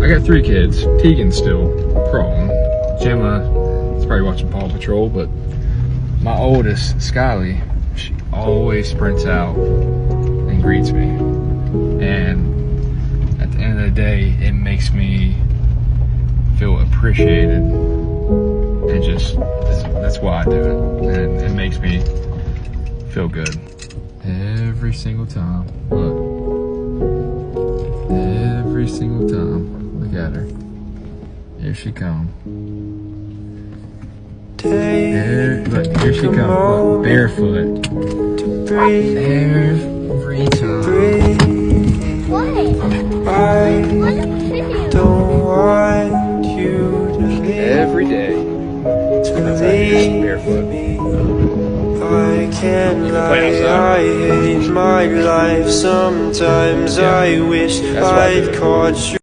I got 3 kids. Tegan's still crawling. Gemma is probably watching Paw Patrol, but my oldest, Skyly, she always sprints out and greets me. And at the end of the day, it makes me feel appreciated. And just, that's why I do it. And it makes me feel good. Every single time. Look. Every single time. Look at her. Here she comes. Look, here she comes. Look, barefoot. Every time. I don't want you to leave. Every day. That's how you're barefoot. I can't lie, I hate my life. Sometimes I wish I'd caught you.